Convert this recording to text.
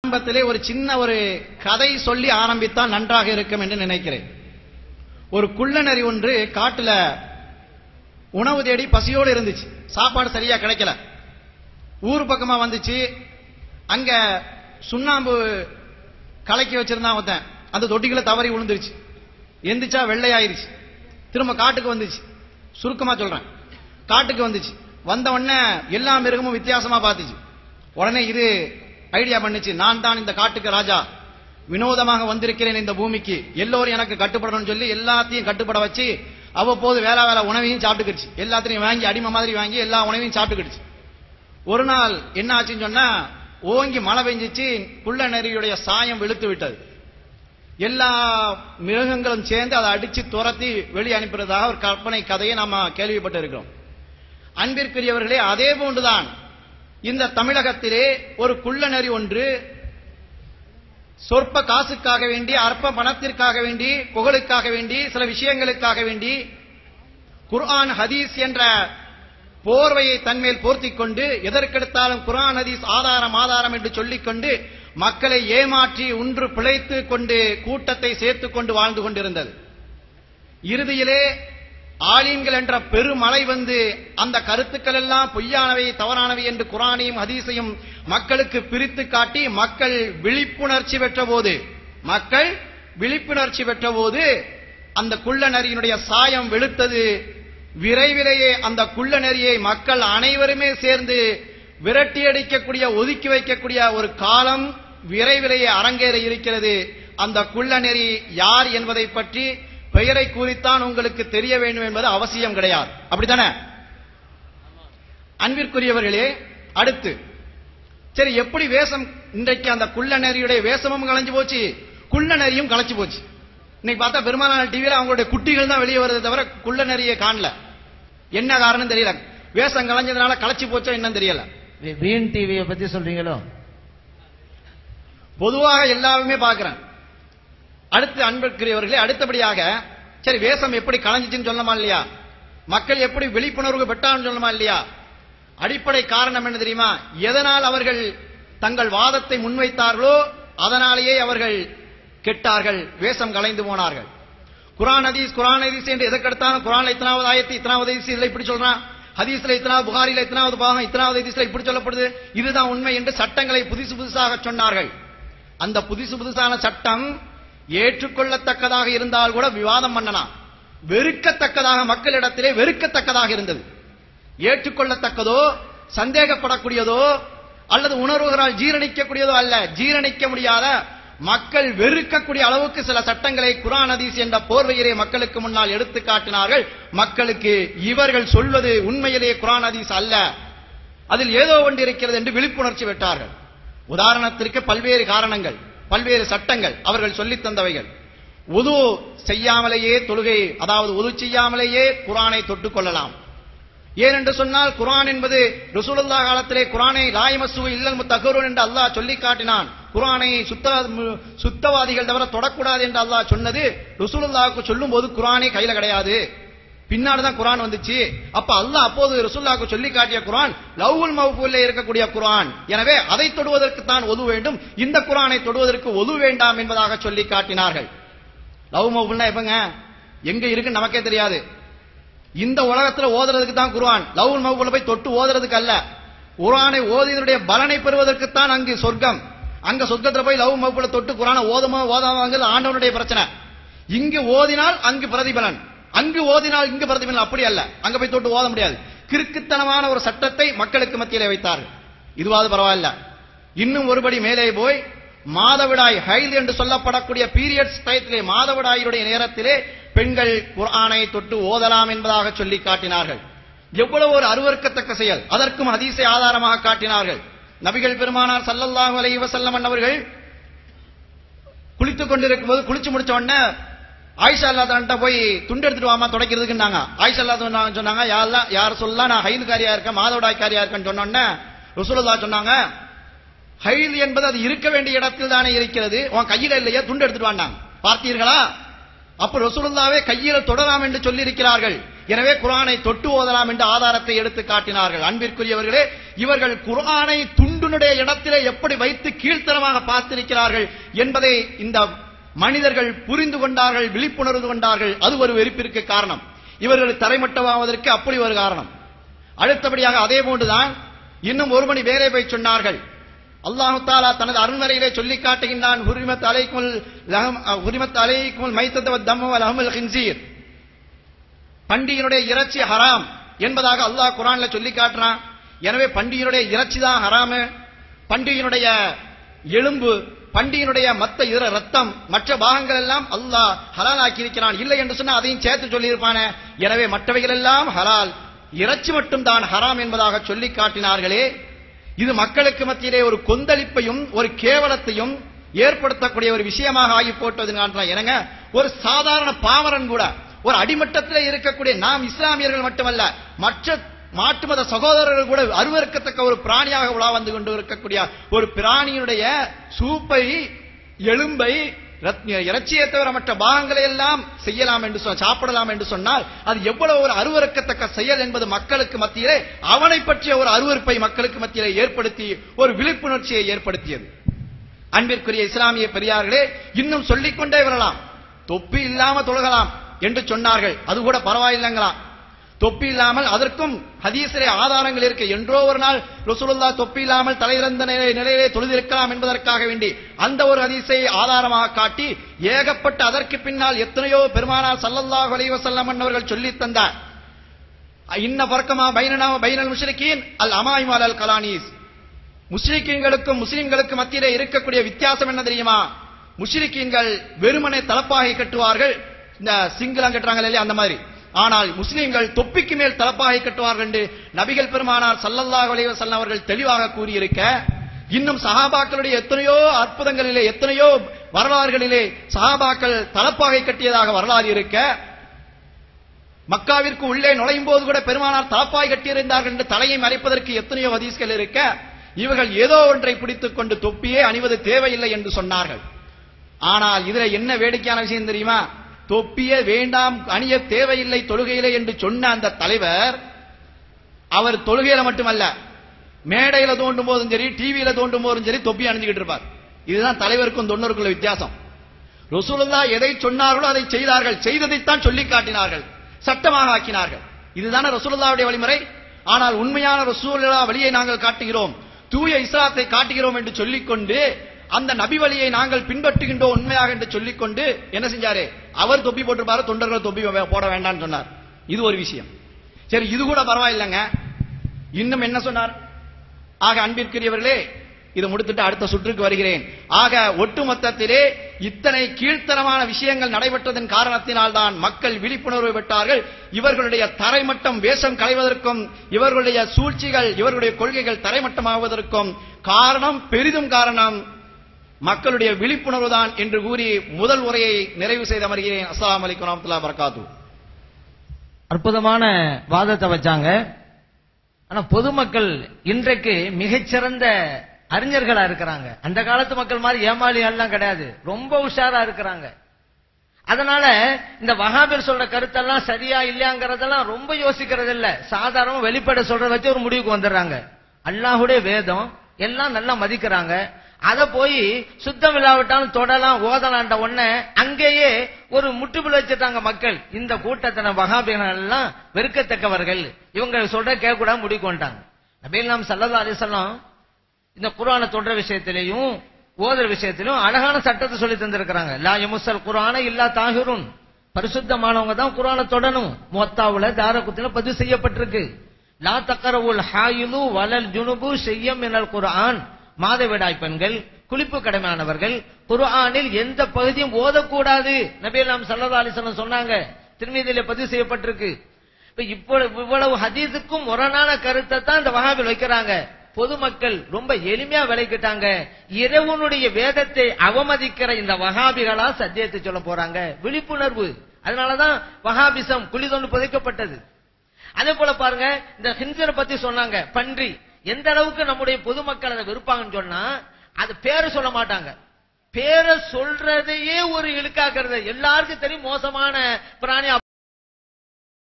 ஆரம்பத்திலே ஒரு சின்ன ஒரு கதை சொல்லி ஆரம்பித்தால் நன்றாக இருக்கும் என்று நினைக்கிறேன். ஒரு குள்ளநரி ஒன்று காட்டுல உணவு தேடி பசியோடு இருந்துச்சு. சாப்பாடு சரியா கிடைக்கல. ஊர் பக்கமா வந்துச்சு. அங்க சுண்ணாம்பு கலக்கி வச்சிருந்தான் ஒருத்தன். அந்த தொட்டிகளை தவறி விழுந்துருச்சு. எந்திரிச்சா வெள்ளையாயிருச்சு. திரும்ப காட்டுக்கு வந்துச்சு. சுருக்கமா சொல்றேன், காட்டுக்கு வந்துச்சு. வந்த உடனே எல்லா மிருகமும் வித்தியாசமா பார்த்துச்சு. உடனே இது ஐடியா பண்ணுச்சு, நான் தான் இந்த காட்டுக்கு ராஜா, வினோதமாக வந்திருக்கிறேன் இந்த பூமிக்கு, எல்லோரும் எனக்கு கட்டுப்படணும்னு சொல்லி எல்லாத்தையும் கட்டுப்பட வச்சு அவ்வப்போது வேலை உணவையும் சாப்பிட்டுக்கிடுச்சு. எல்லாத்தையும் வாங்கி அடிமை மாதிரி வாங்கி எல்லா உணவையும் சாப்பிட்டுக்கிடுச்சு. ஒரு நாள் என்ன ஆச்சுன்னு சொன்னா, ஓங்கி மழை பெஞ்சிச்சு. குள்ள நரியுடைய சாயம் வெளுத்து விட்டது. எல்லா மிருகங்களும் சேர்ந்து அதை அடிச்சு துரத்தி வெளியே அனுப்புறதாக ஒரு கற்பனை கதையை நாம கேள்விப்பட்டு இருக்கிறோம். அன்பிற்குரியவர்களே, அதே போன்றுதான் இந்த தமிழகத்திலே ஒரு குள்ள நரி ஒன்று சொற்ப காசுக்காக வேண்டி, அற்ப பணத்திற்காக வேண்டி, புகழுக்காக வேண்டி, சில விஷயங்களுக்காக வேண்டி குர்ஆன் ஹதீஸ் என்ற போர்வையை தன்மேல் போர்த்திக் கொண்டு எதற்கெடுத்தாலும் குர்ஆன் ஹதீஸ் ஆதாரம் என்று சொல்லிக்கொண்டு மக்களை ஏமாற்றி ஒன்று பிழைத்து கொண்டு கூட்டத்தை சேர்த்துக் கொண்டு வாழ்ந்து கொண்டிருந்தது. இறுதியிலே ஆலிம்கள் என்ற பெருமழை வந்து அந்த கருத்துக்கள் எல்லாம் பொய்யானவை, தவறானவை என்று குர்ஆனையும் ஹதீஸையும் மக்களுக்கு பிரித்து காட்டி மக்கள் விழிப்புணர்ச்சி பெற்ற போது அந்த குள்ள நரியினுடைய சாயம் வெளுத்தது. விரைவிலேயே அந்த குள்ள நரியை மக்கள் அனைவருமே சேர்ந்து விரட்டி அடிக்கக்கூடிய, ஒதுக்கி வைக்கக்கூடிய ஒரு காலம் விரைவிலேயே அரங்கேற இருக்கிறது. அந்த குள்ள நரி யார் என்பதை பற்றி பெயரை கூறித்தான் உங்களுக்கு தெரிய வேண்டும் என்பது அவசியம் கிடையாது. அப்படித்தானே அன்பிற்குரியவர்களே? அடுத்து சரி, எப்படி வேஷம்? இன்றைக்கு அந்த குள்ள நரியுடைய வேஷமும் கலைஞ்சு போச்சு, குள்ள நரியும் கலைச்சு போச்சு. இன்னைக்கு பார்த்தா பெரும்பாலான டிவியில அவங்களுடைய குட்டிகள் தான் வெளியே வருது தவிர குள்ள நரியை காணல. என்ன காரணம் தெரியல. வேஷம் கலைஞ்சதுனால கலைச்சு போச்சோ என்னன்னு தெரியல. வீண் டிவியை பத்தி சொல்றீங்களோ? பொதுவாக எல்லாருமே பார்க்கிறேன். அடுத்து அன்பிற்குரியவர்களே, அடுத்தபடியாக சரி, வேஷம் எப்படி கலைஞ்சிச்சுன்னு சொல்லணுமா இல்லையா? மக்கள் எப்படி விழிப்புணர்வு பெற்றான்னு சொல்லணுமா இல்லையா? அடிப்படை காரணம் என்ன தெரியுமா? எதனால் அவர்கள் தங்கள் வாதத்தை முன்வைத்தார்களோ அதனாலேயே அவர்கள் கெட்டார்கள், வேஷம் கலைந்து போனார்கள். குர்ஆன் ஹதீஸ் என்று எதற்கெடுத்தாலும் குர்ஆன்ல இத்தனாவது ஆயத்து, இத்தனாவது ஹதீஸ், இதுல இப்படி சொல்றான், ஹதீஸ்ல இத்தனாவது, புகாரில இத்தனாவது பாகம், இத்தனாவது ஹதீஸ்ல இப்படி சொல்லப்படுது, இதுதான் உண்மை என்று சட்டங்களை புதுசாக சொன்னார்கள். அந்த புதுசான சட்டம் ஏற்றுக்கொள்ளத்தக்கதாக இருந்தால் கூட விவாதம் பண்ணலாம். வெறுக்கத்தக்கதாக, மக்களிடத்திலே வெறுக்கத்தக்கதாக இருந்தது. ஏற்றுக்கொள்ளத்தக்கதோ, சந்தேகப்படக்கூடியதோ, அல்லது உணர்வுகளால் ஜீரணிக்கக்கூடியதோ அல்ல. ஜீரணிக்க முடியாத, மக்கள் வெறுக்கக்கூடிய அளவுக்கு சில சட்டங்களை குர்ஆன் ஹதீஸ் என்ற போர்வையிலே மக்களுக்கு முன்னால் எடுத்து காட்டினார்கள். மக்களுக்கு இவர்கள் சொல்வது உண்மையிலே குர்ஆன் ஹதீஸ் அல்ல, அதில் ஏதோ ஒன்று இருக்கிறது என்று விழிப்புணர்ச்சி பெற்றார்கள். உதாரணத்திற்கு பல்வேறு காரணங்கள், பல்வேறு சட்டங்கள் அவர்கள் சொல்லித் தந்தவைகள். உது செய்யாமலேயே தொழுகை, அதாவது உது செய்யாமலேயே குர்ஆனை தொட்டுக் கொள்ளலாம். ஏனென்று சொன்னால் குர்ஆன் என்பது ரசூலுல்லாஹ் காலத்திலே குர்ஆனை லா யமஸ்ஸு இல்லல் முத்தஹ்ஹிரூன் என்று அல்லாஹ் சொல்லி காட்டினான். குர்ஆனை சுத்தவாதிகள் தவிர தொடக்கூடாது என்று அல்லாஹ் சொன்னது ரசூலுல்லாஹ்வுக்கு சொல்லும் போது குர்ஆனே கையில கிடையாது, பின்னாடி தான் குர்ஆன் வந்துச்சு. அப்ப அல்லாஹ் அப்போது ரசூலுல்லாஹ்வுக்கு சொல்லி காட்டிய குர்ஆன் லவ்வுல் மஹ்ஃபூஸில் இருக்கக்கூடிய குர்ஆன். எனவே அதை தொடுவதற்கு தான் ஒது வேண்டும், இந்த குர்ஆனை தொடுவதற்கு ஒது வேண்டாம் என்பதாக சொல்லி காட்டினார்கள். லவ் மஹ்ஃபூல்னா எப்பங்க, எங்க இருக்குன்னு நமக்கே தெரியாது. இந்த உலகத்துல ஓதுறதுக்கு தான் குர்ஆன். லவ்வுல் மஹ்ஃபூல போய் தொட்டு ஓதுறதுக்கு அல்ல. குர்ஆனை ஓதியதுடைய பலனை பெறுவதற்கு தான் அங்கு சொர்க்கம். அங்க சொர்க்கத்துல போய் லவ் மஹ்ஃபூல தொட்டு குர்ஆனை ஓதுமோ ஓதாமாங்கிறது ஆண்டவனுடைய பிரச்சனை. இங்கு ஓதினால் அங்கு பிரதிபலன், அங்கு ஓதினால் இங்கு பிரதிபலன். அப்படி அல்ல, அங்க போய் தொட்டு ஓத முடியாது. கிறுக்குத்தனமான ஒரு சட்டத்தை மக்களுக்கு மத்தியிலே வைத்தார்கள். இதுவாது பரவாயில்ல. இன்னும் ஒருபடி மேலே போய் மாதவிடாய், ஹைல் என்று சொல்லப்படக்கூடிய பீரியட்ஸ் டயத்திலே, மாதவிடாயுடைய நேரத்திலே பெண்கள் குர்ஆனை தொட்டு ஓதலாம் என்பதாக சொல்லி காட்டினார்கள். எவ்வளவு ஒரு அருவருக்கத்தக்க செயல்! அதற்கும் ஹதீஸை ஆதாரமாக காட்டினார்கள். நபிகள் பெருமானார் ஸல்லல்லாஹு அலைஹி வஸல்லம் அவர்கள் குளித்துக் கொண்டிருக்கும் போது, குளிச்சு முடிச்ச உடனே ஆயிஷா அல்லாஹ்ட்ட போய் துண்டு எடுத்துட்டு வாமா துடைக்கிறதுக்குன்னாங்க. ஆயிஷா அல்லாஹ் சொன்னாங்க, யா அல்லாஹ், யார் சொல்லலாம், நான் ஹைதுக்காரியா இருக்கேன், மாதவிடாய்க்காரியா இருக்கேன்னு சொன்ன உடனே ரசூலுல்லாஹ் சொன்னாங்க, ஹைல் என்பது அது இருக்க வேண்டிய இடத்தில் தானே இருக்கிறது, உன் கையில இல்லையா, துண்டு எடுத்துட்டு வாண்டாங்க. பார்த்தீர்களா? அப்ப ரசூலுல்லாஹ்வே கையில தொடலாம் என்று சொல்லி இருக்கிறார்கள். எனவே குர்ஆனை தொட்டு ஓதலாம் என்ற ஆதாரத்தை எடுத்து காட்டினார்கள். அன்பிற்குரியவர்களே, இவர்கள் குர்ஆனை துண்டுனுடைய இடத்திலே எப்படி வைத்து கீழ்த்தரமாக பார்த்திருக்கிறார்கள் என்பதை இந்த மனிதர்கள் புரிந்து கொண்டார்கள், விழிப்புணர்வு கொண்டார்கள். அது ஒரு வெறுப்பிற்கு காரணம். இவர்கள் தரைமட்டமாவதற்கு அப்படி ஒரு காரணம். அடுத்தபடியாக அதே போன்றுதான் இன்னும் ஒரு மணி வேறே போய் சொன்னார்கள். அல்லாஹ் தஆலா தனது அருள்மறையிலே சொல்லி காட்டுகின்றான், ஹுரிமத் அலைக்குமுல் மைத்தத்து வத்தம்மு வலஹமுல் கின்சீர். பண்டிகையினுடைய இறைச்சி ஹராம் என்பதாக அல்லாஹ் குர்ஆன்ல சொல்லி காட்டுறான். எனவே பண்டிகையினுடைய இறைச்சி தான் ஹராமு. பண்டிகையினுடைய எலும்பு, பண்டிகையினுடைய மற்ற இதர ரத்தம், மற்ற பாகங்கள் எல்லாம் அல்லாஹ் ஹலால் ஆக்கி இருக்கிறான். இல்லை என்று சொன்னா அதையும் சேர்த்து சொல்லி இருப்பானே. எனவே மற்றவைகள் எல்லாம் ஹலால், இறைச்சி மட்டும் தான் ஹராம் என்பதாக சொல்லி காட்டினார்களே. இது மக்களுக்கு மத்தியிலே ஒரு கொந்தளிப்பையும் ஒரு கேவலத்தையும் ஏற்படுத்தக்கூடிய ஒரு விஷயமாக ஆகி போட்டது. என்னங்க, ஒரு சாதாரண பாமரன் கூட, ஒரு அடிமட்டத்தில் இருக்கக்கூடிய நாம் இஸ்லாமியர்கள் மட்டுமல்ல, மற்ற மாற்று மத சகோதரர்கள் கூட அருவருக்கத்தக்க ஒரு பிராணியாக உலா வந்து கொண்டு இருக்கக்கூடிய ஒரு பிராணியினுடைய சூப்பை, எலும்பை, இறைச்சியை தவிர மற்ற பாகங்களை எல்லாம் செய்யலாம் என்று சாப்பிடலாம் என்று சொன்னால் அது எவ்வளவு ஒரு அருவருக்கத்தக்க செயல் என்பது மக்களுக்கு மத்தியிலே அவனை பற்றிய ஒரு அருவருப்பை மக்களுக்கு மத்தியிலே ஏற்படுத்தி ஒரு விழிப்புணர்ச்சியை ஏற்படுத்தியது. அன்பிற்குரிய இஸ்லாமிய பெரியார்களே, இன்னும் சொல்லிக்கொண்டே வரலாம். தொப்பி இல்லாம தொழுகலாம் என்று சொன்னார்கள், அது கூட பரவாயில்லைங்களாம். தொப்பி இல்லாமல் அதற்கும் ஹதீஸிலே ஆதாரங்கள் இருக்கு. என்றோ ஒரு நாள் ரசூலுல்லாஹ் தொப்பி இல்லாமல் தலையிறந்த நிலையிலே தொழுதிருக்கலாம் என்பதற்காக வேண்டி அந்த ஒரு ஹதீஸை ஆதாரமாக காட்டி ஏகப்பட்ட அதற்கு பின்னால் எத்தனையோ பெருமானார் ஸல்லல்லாஹு அலைஹி வஸல்லம் அவர்கள் சொல்லி தந்தார். இன்ன ஃபர்கமா பைனனா பைனல் முஷ்ரிகீன் அல் அமாயிம் அல் கலானீஸ். முஸ்லிம்களுக்கும் முஸ்லிம்களுக்கு மத்தியிலே இருக்கக்கூடிய வித்தியாசம் என்ன தெரியுமா? முஷ்ரிகீன்கள் வெறுமனே தலப்பாகை கட்டுவார்கள், இந்த சிங்களம் கட்டுறாங்க இல்லையா அந்த மாதிரி. ஆனால் முஸ்லிம்கள் தொப்பிக்கு மேல் தலப்பாகை கட்டுவார்கள் என்று நபிகள் பெருமானார் ஸல்லல்லாஹு அலைஹி வஸல்லம் அவர்கள் தெளிவாக கூறியிருக்க, இன்னும் சஹாபாக்களுடைய எத்தனையோ அற்புதங்களிலே, எத்தனையோ வரலாறுகளிலே சஹாபாக்கள் தலப்பாகை கட்டியதாக வரலாறு இருக்க, மக்காவிற்கு உள்ளே நுழையும் போது கூட பெருமானார் தலப்பாய் கட்டியிருந்தார்கள் என்று தலையை மறைப்பதற்கு எத்தனையோ ஹதீஸ்கள் இருக்க, இவர்கள் ஏதோ ஒன்றை பிடித்துக் கொண்டு தொப்பியே அணிவது தேவையில்லை என்று சொன்னார்கள். ஆனால் இதுல என்ன வேடிக்கையான விஷயம் தெரியுமா? தொப்பியே வேண்டாம், அணிய தேவையில்லை தொழுகையிலே என்று சொன்ன அந்த தலைவர், அவர் தொழுகையில மட்டுமல்ல, மேடையில தோண்டும் போதும் சரி, டிவியில தோண்டும் போதும் சரி தொப்பி அணிஞ்சுக்கிட்டு இருப்பார். இதுதான் தலைவருக்கும் தொண்டருக்குள்ள வித்தியாசம். ரசூலுல்லாஹ் எதை சொன்னார்களோ அதை செய்தார்கள், செய்ததைத்தான் சொல்லி காட்டினார்கள், சட்டமாக ஆக்கினார்கள். இதுதானே ரசூலுல்லாஹ்வுடைய வழிமுறை. ஆனால் உண்மையான ரசூலுல்லாஹ் வழியை நாங்கள் காட்டுகிறோம், தூய இஸ்லாத்தை காட்டுகிறோம் என்று சொல்லிக்கொண்டு அந்த நபி வழியை நாங்கள் பின்பற்றுகின்றோம் உண்மையாக என்று சொல்லிக்கொண்டு என்ன செஞ்சாரு? அவர் தொப்பி போட்டிருப்பாரு, தொண்டர்கள் தொப்பி போட வேண்டாம்னு சொன்னார். இது ஒரு விஷயம். சரி, இது கூட பரவாயில்லைங்க. இன்னும் என்ன சொன்னார்? ஆக அன்பிற்குரியவர்களே, இதை முடித்துட்டு அடுத்த சுற்றுக்கு வருகிறேன். ஆக ஒட்டுமொத்தத்திலே இத்தனை கீழ்த்தரமான விஷயங்கள் நடைபெற்றதன் காரணத்தினால் தான் மக்கள் விழிப்புணர்வு பெற்றார்கள். இவர்களுடைய தரைமட்டம் வேஷம் களைவதற்கும், இவர்களுடைய சூழ்ச்சிகள், இவர்களுடைய கொள்கைகள் தரைமட்டமாவதற்கும் காரணம், பெரிதும் காரணம் மக்களுடைய விழிப்புணர்வு தான் என்று கூறி முதல் உரையை நிறைவு செய்து அமர்கிறேன். அஸ்ஸலாமு அலைக்கும் வரஹ்மத்துல்லாஹி வபரகாத்துஹு. அற்புதமான வாதத்தை வச்சாங்க. ஆனா பொதுமக்கள் இன்றைக்கு மிகச்சிறந்த அறிஞர்களா இருக்கிறாங்க. அந்த காலத்து மக்கள் மாதிரி ஏமாளிகள்லாம் கிடையாது, ரொம்ப உஷாரா இருக்கிறாங்க. அதனால இந்த வஹாபியர் சொல்ற கருத்தெல்லாம் சரியா இல்லையாங்கிறதெல்லாம் ரொம்ப யோசிக்கிறது இல்ல. சாதாரண வெளிப்படை சொல்றத வச்சு ஒரு முடிவுக்கு வந்துடுறாங்க. அல்லாஹ்வுடைய வேதம் எல்லாம் நல்லா மதிக்கிறாங்க. அத போய் சுத்தம் இல்லாவிட்டாலும் தொடலாம், ஓதலாண்ட உடனே அங்கேயே ஒரு முற்றுப்புள்ளி வச்சிட்டாங்க மக்கள். இந்த கூட்டத்தின வஹாபியர்கள் எல்லாம் வெறுக்கத்தக்கவர்கள், இவங்க சொல்ற கேட்க கூட முடிவு கொண்டாங்க. நபிகள் ஸல்லல்லாஹு அலைஹி வஸல்லம் இந்த குர்ஆனை தொடர விஷயத்திலையும் ஓதுற விஷயத்திலும் அழகான சட்டத்தை சொல்லி தந்திருக்கிறாங்க. லா யமுஸ்ஸல் குர்ஆன இல்லா தாஹிருன், பரிசுத்தமானவங்க தான் குர்ஆனை தொடணும். முவத்தாவுல தாரகுத்தில பதிவு செய்யப்பட்டிருக்கு. லா தக்ரவுல் ஹாயிலு வலல் ஜுனுபு ஷையம் மினல் குர்ஆன், மாதவிடாய் பெண்கள், குளிப்பு கடமையானவர்கள் குர்ஆனில் எந்த பகுதியும் ஓதக்கூடாது நபிகள் ஸல்லல்லாஹு அலைஹி வஸல்லம் சொன்னாங்க. திருமீதியிலே பதிவு செய்யப்பட்டிருக்கு. இவ்வளவு ஹதீஸுக்கும் முரணான கருத்தை தான் இந்த வஹாபில் வைக்கிறாங்க. பொதுமக்கள் ரொம்ப எளிமையா விளைக்கிட்டாங்க. இறைவனுடைய வேதத்தை அவமதிக்கிற இந்த வஹாபிகளா சத்தியத்தை சொல்ல போறாங்க. விழிப்புணர்வு. அதனாலதான் வஹாபிசம் குழி தோண்டி புதைக்கப்பட்டது. அதே போல பாருங்க, இந்த ஹின்சரை பத்தி சொன்னாங்க, பன்றி. எந்த அளவுக்கு நம்முடைய பொதுமக்கள் அதை வெறுப்பாங்கன்னு சொன்னா, அது பேரை சொல்ல மாட்டாங்க. பேரை சொல்றதையே ஒரு இழுக்காக்குறது. எல்லாருக்கும் தெரியும் மோசமான பிராணி